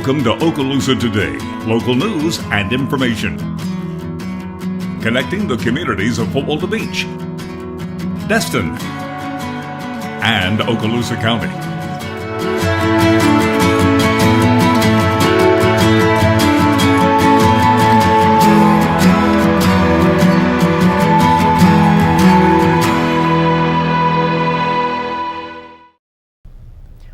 Welcome to Okaloosa Today, local news and information. Connecting the communities of Kaple Beach, Destin, and Okaloosa County.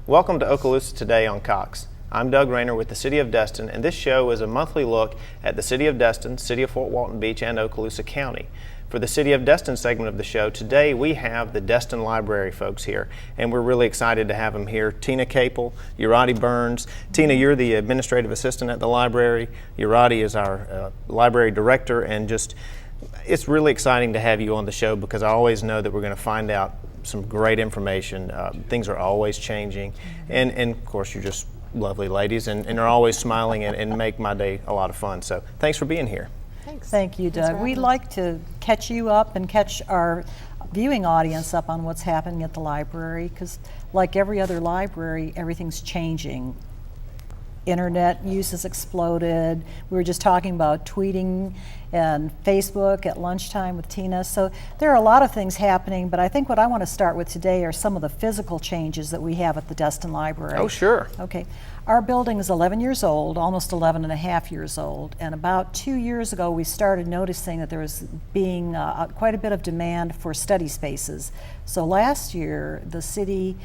Welcome to Okaloosa Today on Cox. I'm Doug Rayner with the City of Destin, and this show is a monthly look at the City of Destin, City of Fort Walton Beach, and Okaloosa County. For the City of Destin segment of the show, today we have the Destin Library folks here, and we're really excited to have them here. Tina Kaple, Jurate Burns. Tina, you're the administrative assistant at the library. Jurate is our library director, and it's really exciting to have you on the show because I always know that we're going to find out some great information. Things are always changing, and of course you're just lovely ladies and are always smiling and make my day a lot of fun. So thanks for being here. Thanks. Thank you, Doug. We'd like to catch you up and catch our viewing audience up on what's happening at the library because like every other library, everything's changing. Internet use has exploded. We were just talking about tweeting and Facebook at lunchtime with Tina. So there are a lot of things happening, but I think what I want to start with today are some of the physical changes that we have at the Destin Library. Oh, sure. Okay. Our building is 11 years old, almost 11 and a half years old, and about 2 years ago we started noticing that there was being quite a bit of demand for study spaces. So last year the city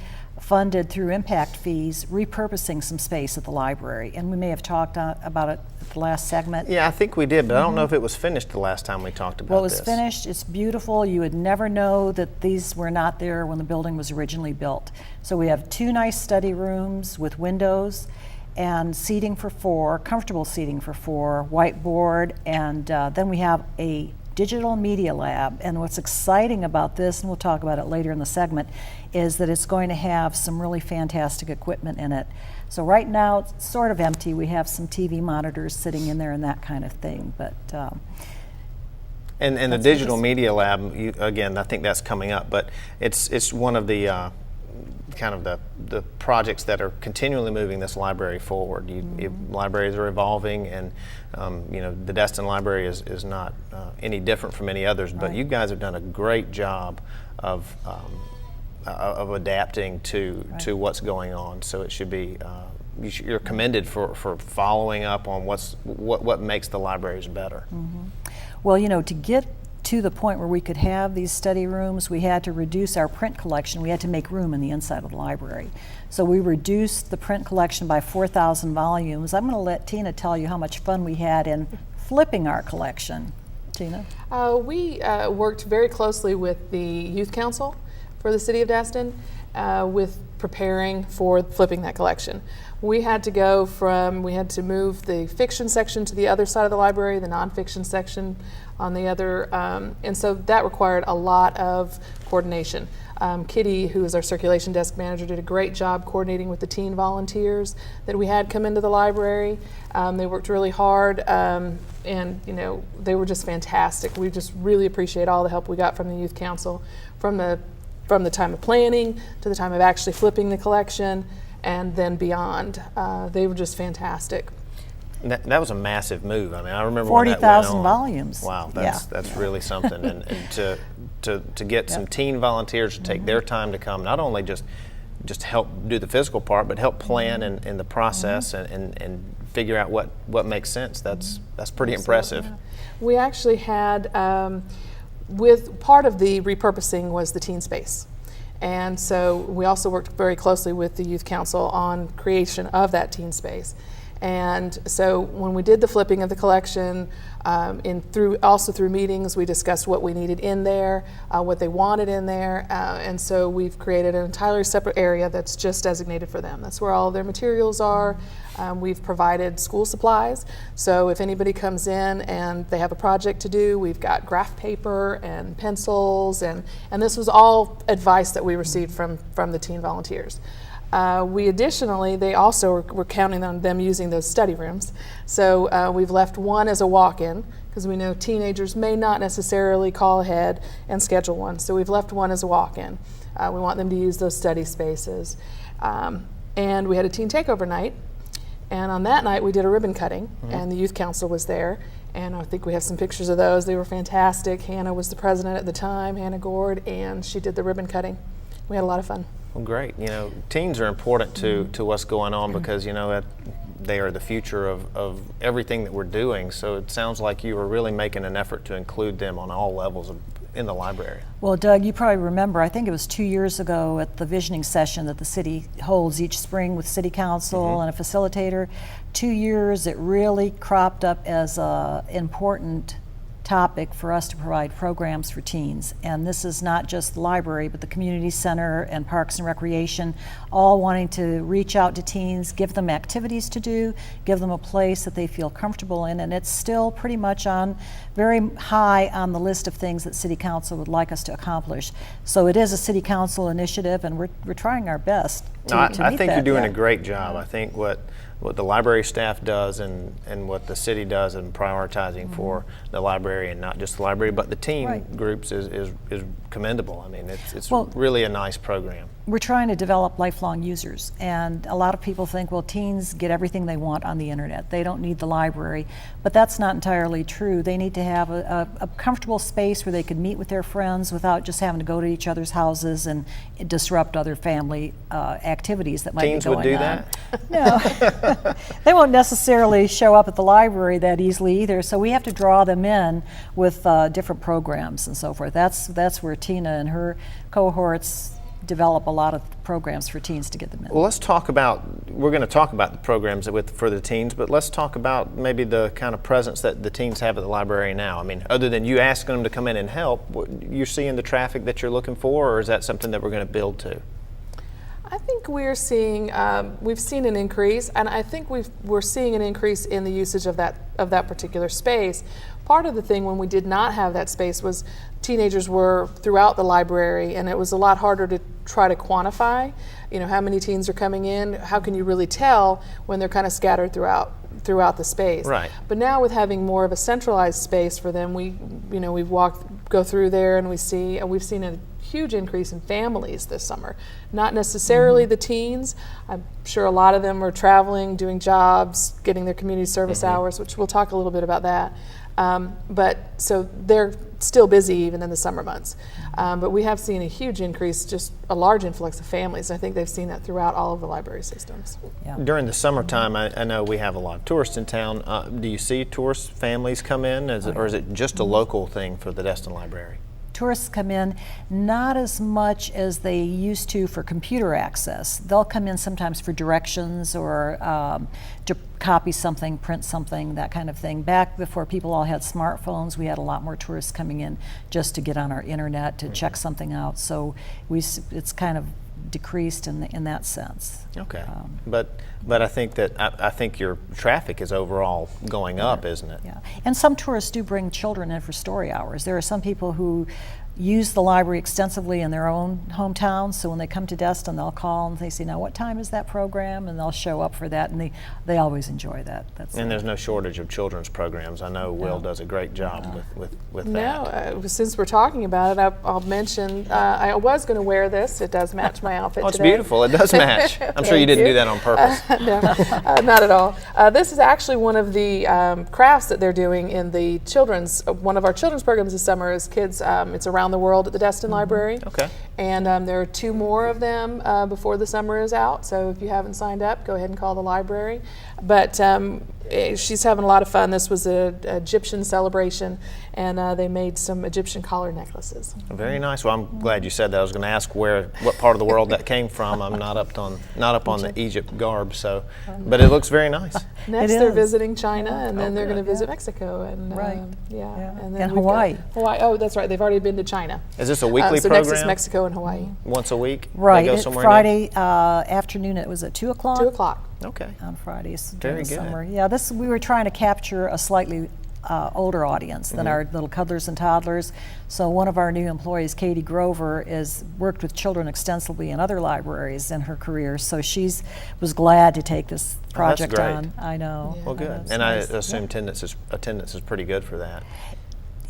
funded through impact fees repurposing some space at the library, and we may have talked about it at the last segment. Yeah, I think we did, but I don't know if it was finished the last time we talked about this. Well, it was finished. It's beautiful. You would never know that these were not there when the building was originally built. So we have 2 nice study rooms with windows and seating for 4, comfortable seating for 4, whiteboard, and then we have a digital media lab. And what's exciting about this, and we'll talk about it later in the segment, is that it's going to have some really fantastic equipment in it. So right now it's sort of empty. We have some TV monitors sitting in there and that kind of thing. But and the digital media lab, again, I think that's coming up, but it's one of the kind of the projects that are continually moving this library forward. Libraries are evolving, and the Destin Library is not any different from any others. But you guys have done a great job of adapting to what's going on. So it should be you're commended for following up on what makes the libraries better. Mm-hmm. Well, to get to the point where we could have these study rooms, we had to reduce our print collection. We had to make room in the inside of the library. So we reduced the print collection by 4,000 volumes. I'm going to let Tina tell you how much fun we had in flipping our collection. Tina? We worked very closely with the Youth Council for the City of Destin with preparing for flipping that collection. We had to move the fiction section to the other side of the library, the nonfiction section on the other, and so that required a lot of coordination. Kitty, who is our circulation desk manager, did a great job coordinating with the teen volunteers that we had come into the library. They worked really hard, and they were just fantastic. We just really appreciate all the help we got from the Youth Council, from the time of planning to the time of actually flipping the collection, and then beyond. They were just fantastic. That was a massive move. I mean, I remember 40,000 volumes. Wow, that's really something. And to get some teen volunteers to take their time to come, not only just help do the physical part, but help plan in the process and figure out what makes sense. That's pretty impressive. Yeah. We actually had, with part of the repurposing was the teen space. And so we also worked very closely with the Youth Council on creation of that teen space. And so when we did the flipping of the collection, through meetings, we discussed what we needed in there, what they wanted in there, and so we've created an entirely separate area that's just designated for them. That's where all their materials are. We've provided school supplies, so if anybody comes in and they have a project to do, we've got graph paper and pencils, and this was all advice that we received from the teen volunteers. They also were counting on them using those study rooms. So we've left one as a walk-in because we know teenagers may not necessarily call ahead and schedule one. So we've left one as a walk-in. We want them to use those study spaces. And we had a teen takeover night. And on that night, we did a ribbon cutting, and the youth council was there. And I think we have some pictures of those. They were fantastic. Hannah was the president at the time, Hannah Gord, and she did the ribbon cutting. We had a lot of fun. Well, great. You know, teens are important to what's going on because, you know, that they are the future of everything that we're doing. So it sounds like you were really making an effort to include them on all levels in the library. Well, Doug, you probably remember, I think it was 2 years ago at the visioning session that the city holds each spring with city council and a facilitator. 2 years, it really cropped up as an important topic for us to provide programs for teens. And this is not just the library, but the community center and parks and recreation, all wanting to reach out to teens, give them activities to do, give them a place that they feel comfortable in. And it's still pretty much on very high on the list of things that city council would like us to accomplish. So it is a city council initiative, and we're trying our best to meet I think that. you're doing a great job. I think what the library staff does and what the city does in prioritizing for the library, and not just the library, but the teen groups is commendable. I mean, it's really a nice program. We're trying to develop lifelong users, and a lot of people think, well, teens get everything they want on the internet. They don't need the library, but that's not entirely true. They need to have a comfortable space where they can meet with their friends without just having to go to each other's houses and disrupt other family activities that might Teens be going on. would do that? No. They won't necessarily show up at the library that easily either, so we have to draw them in with different programs and so forth. That's where Tina and her cohorts develop a lot of programs for teens to get them in. Well, we're going to talk about the programs for the teens, but let's talk about maybe the kind of presence that the teens have at the library now. I mean, other than you asking them to come in and help, you're seeing the traffic that you're looking for, or is that something that we're going to build to? I think we've seen an increase, and I think we're seeing an increase in the usage of that particular space. Part of the thing when we did not have that space was teenagers were throughout the library, and it was a lot harder to try to quantify, you know, how many teens are coming in. How can you really tell when they're kind of scattered throughout the space? Right. But now with having more of a centralized space for them, we've go through there, and we've seen a huge increase in families this summer. Not necessarily the teens. I'm sure a lot of them are traveling, doing jobs, getting their community service hours, which we'll talk a little bit about that. But so they're still busy even in the summer months. But we have seen a huge increase, just a large influx of families. I think they've seen that throughout all of the library systems. Yeah. During the summertime, I know we have a lot of tourists in town. Do you see tourist families come in, or is it just a local thing for the Destin Library? Tourists come in not as much as they used to for computer access. They'll come in sometimes for directions or to copy something, print something, that kind of thing. Back before people all had smartphones, we had a lot more tourists coming in just to get on our internet to check something out. So it's kind of decreased in that sense. Okay, but I think your traffic is overall going up, isn't it? Yeah, and some tourists do bring children in for story hours. There are some people who use the library extensively in their own hometowns, so when they come to Destin, they'll call and they say, now what time is that program? And they'll show up for that, and they always enjoy that. And there's no shortage of children's programs. I know Will does a great job with that. No, since we're talking about it, I'll mention, I was going to wear this. It does match my outfit It's today. beautiful. It does match. I'm sure you didn't do that on purpose. No, not at all. This is actually one of the crafts that they're doing in the one of our children's programs this summer is kids, it's around the world at the Destin Library. Okay. And there are 2 more of them before the summer is out, so if you haven't signed up, go ahead and call the library. But she's having a lot of fun. This was an Egyptian celebration, and they made some Egyptian collar necklaces. Very nice. Well, I'm glad you said that. I was going to ask what part of the world that came from. I'm not up on the Egypt garb, but it looks very nice. Next, they're visiting China, and then they're going to visit Mexico, and and then Hawaii. Hawaii. Oh, that's right. They've already been to China. Is this a weekly so program? next is Mexico and Hawaii. Once a week? Right. They go somewhere Friday afternoon. It was at 2 o'clock. 2 o'clock. Okay. On Fridays Very during the good. summer. Yeah, we were trying to capture a slightly older audience than our little cuddlers and toddlers. So one of our new employees, Katie Grover, is worked with children extensively in other libraries in her career. So was glad to take this project great. on. I know. Well, good. And I assume attendance is pretty good for that.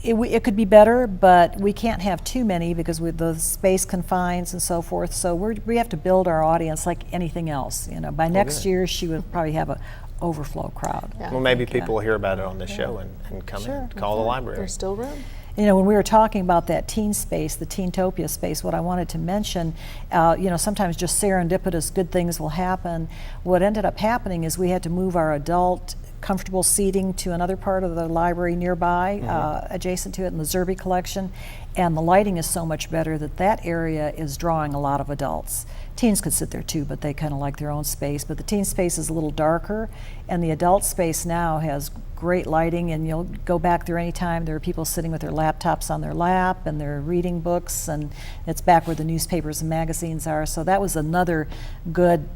It could be better, but we can't have too many because with the space confines and so forth. So we have to build our audience like anything else. By next year, she would probably have overflow crowd. Yeah. Well, maybe I think, people will hear about it on this show and come in, call the library. There's still room. You know, when we were talking about that teen space, the Teentopia space, what I wanted to mention, you know, sometimes just serendipitous good things will happen. What ended up happening is we had to move our adult comfortable seating to another part of the library nearby, adjacent to it in the Zerbe collection, and the lighting is so much better that that area is drawing a lot of adults. Teens could sit there too, but they kind of like their own space, but the teen space is a little darker, and the adult space now has great lighting, and you'll go back there anytime. There are people sitting with their laptops on their lap, and they're reading books, and it's back where the newspapers and magazines are, so that was another good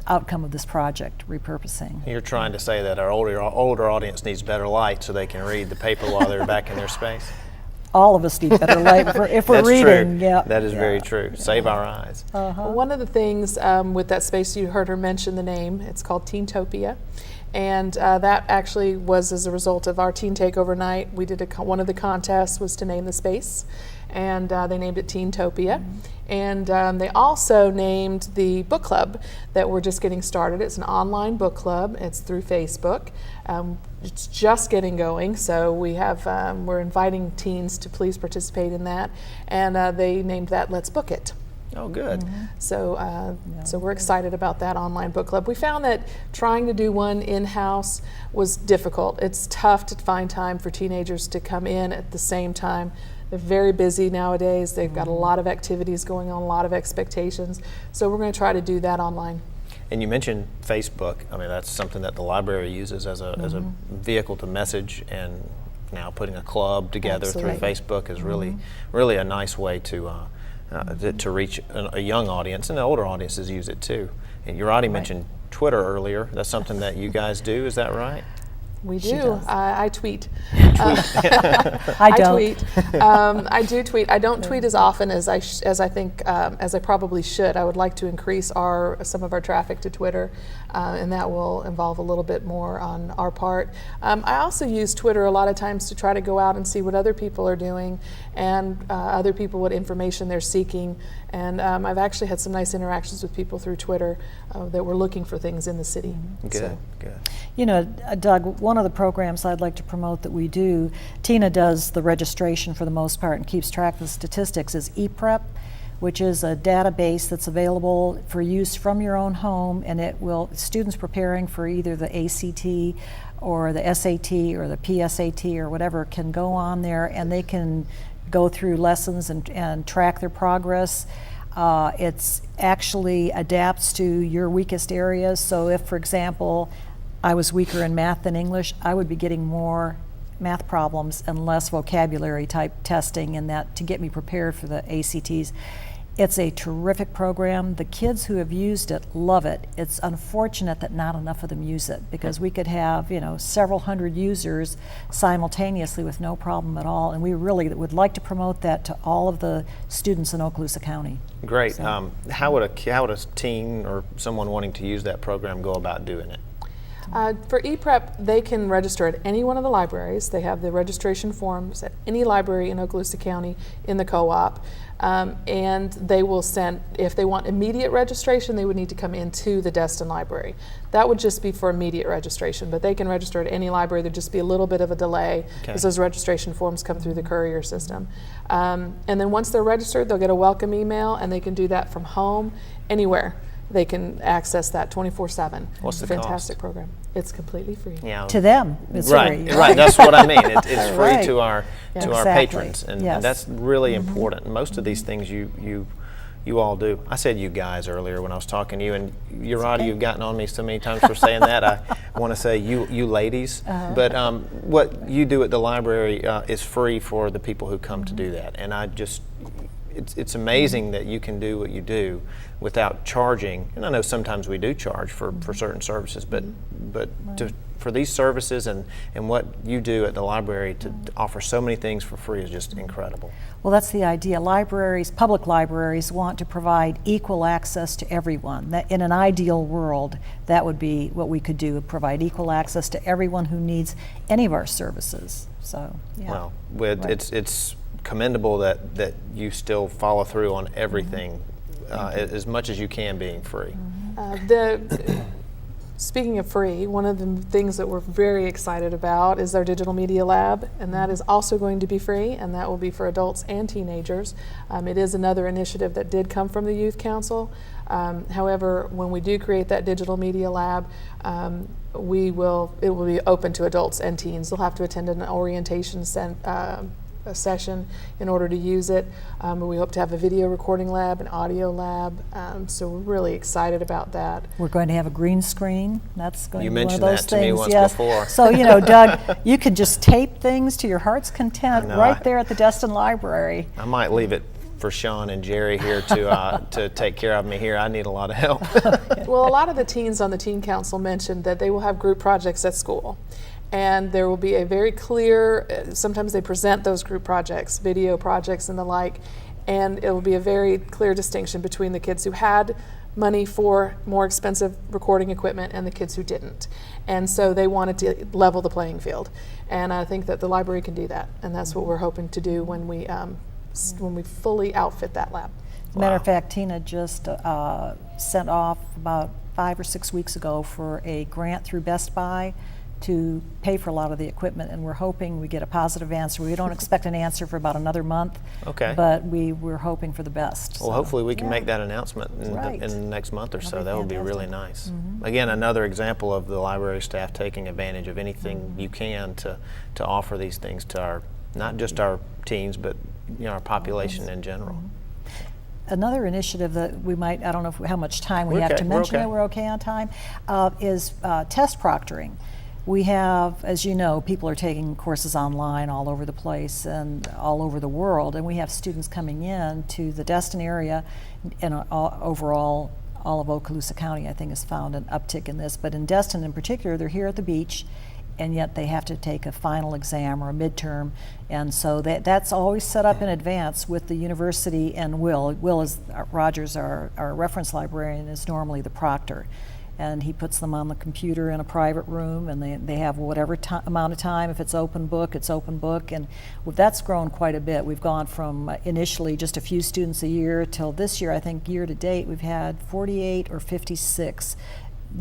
outcome of this project, repurposing. You're trying to say that our older audience needs better light so they can read the paper while they're back in their space? All of us need better light if we're That's reading. true. Yeah, That is very true. Save our eyes. Well, one of the things with that space, you heard her mention the name, it's called Teentopia. And that actually was as a result of our Teen Takeover Night. We did one of the contests was to name the space, and they named it Teentopia. And they also named the book club that we're just getting started. It's an online book club. It's through Facebook. It's just getting going, so we're inviting teens to please participate in that. And they named that Let's Book It. Oh, good. So, so we're excited about that online book club. We found that trying to do one in-house was difficult. It's tough to find time for teenagers to come in at the same time. They're very busy nowadays. They've got a lot of activities going on, a lot of expectations. So we're going to try to do that online. And you mentioned Facebook. I mean, that's something that the library uses as a vehicle to message, and now putting a club together through Facebook is really a nice way to reach a young audience, and the older audiences use it too. And Jurate mentioned Twitter earlier. That's something that you guys do, is that right? We do. I tweet. I don't. tweet. I do tweet. I don't tweet as often as I think as I probably should. I would like to increase some of our traffic to Twitter, and that will involve a little bit more on our part. I also use Twitter a lot of times to try to go out and see what other people are doing, and other people what information they're seeking. And I've actually had some nice interactions with people through Twitter that were looking for things in the city. Good. You know, Doug, one of the programs I'd like to promote that we do, Tina does the registration for the most part and keeps track of the statistics, is EPrep, which is a database that's available for use from your own home, and it will, students preparing for either the ACT or the SAT or the PSAT or whatever can go on there, and they can go through lessons and track their progress. It's actually adapts to your weakest areas. So if, for example, I was weaker in math than English, I would be getting more math problems and less vocabulary type testing, and that to get me prepared for the ACTs. It's a terrific program. The kids who have used it love it. It's unfortunate that not enough of them use it, because we could have, you know, several hundred users simultaneously with no problem at all, and we really would like to promote that to all of the students in Okaloosa County. Great. So, How would a teen or someone wanting to use that program go about doing it? For EPrep, they can register at any one of the libraries. They have the registration forms at any library in Okaloosa County in the co-op. And they will send, if they want immediate registration, they would need to come into the Destin Library. That would just be for immediate registration, but they can register at any library. There'd just be a little bit of a delay because those registration forms come through the courier system. And then once they're registered, they'll get a welcome email, and they can do that from home, anywhere. They can access that 24/7. What's the fantastic cost? program. It's completely free. Yeah. to them, it's free. Right. That's what I mean. It's free Right. to our Exactly. patrons, and Yes. that's really important. Most of these things you all do. I said you guys earlier when I was talking to you, and Jurate, you've gotten on me so many times for saying that. I want to say you ladies, but what you do at the library is free for the people who come to do that, and it's amazing that you can do what you do without charging. And I know sometimes we do charge for certain services, but for these services and what you do at the library to offer so many things for free is just incredible. Well, that's the idea. Libraries, public libraries, want to provide equal access to everyone. That in an ideal world, that would be what we could do, provide equal access to everyone who needs any of our services. So, yeah. Well, Right. it's commendable that you still follow through on everything as much as you can, being free. Speaking of free, one of the things that we're very excited about is our digital media lab, and that is also going to be free, and that will be for adults and teenagers. It is another initiative that did come from the Youth Council. However, when we do create that digital media lab, it will be open to adults and teens. They'll have to attend an orientation a session in order to use it. We hope to have a video recording lab, an audio lab, so we're really excited about that. We're going to have a green screen. That's going You to be one of mentioned those that to me things. once Yes. before. So, Doug, you could just tape things to your heart's content right there at the Destin Library. I might leave it for Sean and Jerry here to take care of me here. I need a lot of help. Well, a lot of the teens on the Teen Council mentioned that they will have group projects at school. And there will be a very clear, sometimes they present those group projects, video projects and the like, and it will be a very clear distinction between the kids who had money for more expensive recording equipment and the kids who didn't. And so they wanted to level the playing field. And I think that the library can do that, and that's what we're hoping to do when we fully outfit that lab. Matter of fact, Tina just sent off about 5 or 6 weeks ago for a grant through Best Buy to pay for a lot of the equipment, and we're hoping we get a positive answer. We don't expect an answer for about another month, Okay. but we're hoping for the best. Well, so, hopefully we can yeah. make that announcement Right. in the next month or so. That'll be That would be really fantastic. nice. Again, another example of the library staff taking advantage of anything you can to offer these things to our, not just our teens, but our population in general. Another initiative that we might, I don't know how much time we We're have okay, to we're mention okay. it, we're okay on time, is test proctoring. We have, as you know, people are taking courses online all over the place and all over the world, and we have students coming in to the Destin area, and overall, all of Okaloosa County, I think, has found an uptick in this, but in Destin in particular, they're here at the beach, and yet they have to take a final exam or a midterm, and so that's always set up in advance with the university and Will is, Rogers, our reference librarian, is normally the proctor. And he puts them on the computer in a private room, and they have whatever amount of time. If it's open book, it's open book, and that's grown quite a bit. We've gone from initially just a few students a year till this year, I think year to date, we've had 48 or 56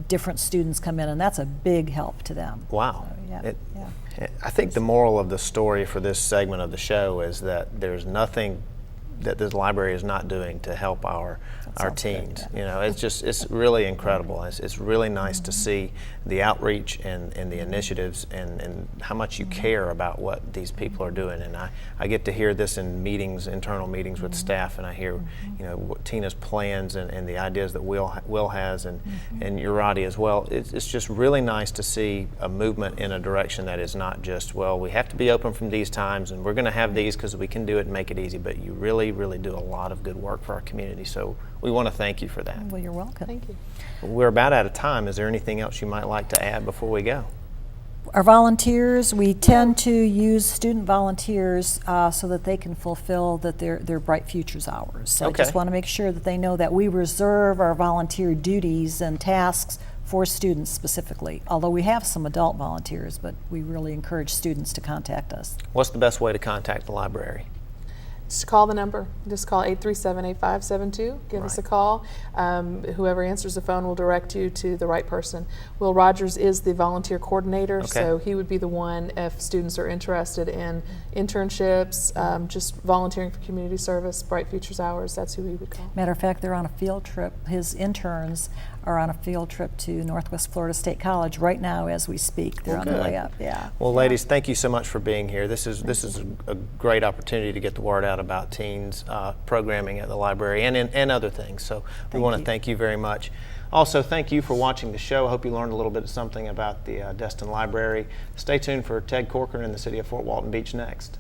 different students come in, and that's a big help to them. Wow. So, I think the moral of the story for this segment of the show is that there's nothing that this library is not doing to help our teens. Good, It's really incredible. It's really nice to see the outreach and the initiatives and how much you care about what these people are doing. And I get to hear this in meetings, internal meetings with staff, and I hear what Tina's plans and the ideas that Will has and Jurate as well. It's just really nice to see a movement in a direction that is not just, well, we have to be open from these times and we're going to have these because we can do it and make it easy, but you really do a lot of good work for our community. So we want to thank you for that. Well, you're welcome. Thank you. We're about out of time. Is there anything else you might like to add before we go? Our volunteers, we tend to use student volunteers so that they can fulfill their Bright Futures hours. So Okay. I just want to make sure that they know that we reserve our volunteer duties and tasks for students specifically, although we have some adult volunteers, but we really encourage students to contact us. What's the best way to contact the library? Just call the number. Just call 837-8572. Give us a Right. call. Whoever answers the phone will direct you to the right person. Will Rogers is the volunteer coordinator, Okay. so he would be the one if students are interested in internships, just volunteering for community service, Bright Futures hours. That's who he would call. Matter of fact, they're on a field trip. His interns are on a field trip to Northwest Florida State College right now as we speak. They're on the way up. Yeah. Well, ladies, thank you so much for being here. This is a great opportunity to get the word out about teens programming at the library and other things. So we want to thank you very much. Also, thank you for watching the show. I hope you learned a little bit of something about the Destin Library. Stay tuned for Ted Corcoran in the city of Fort Walton Beach next.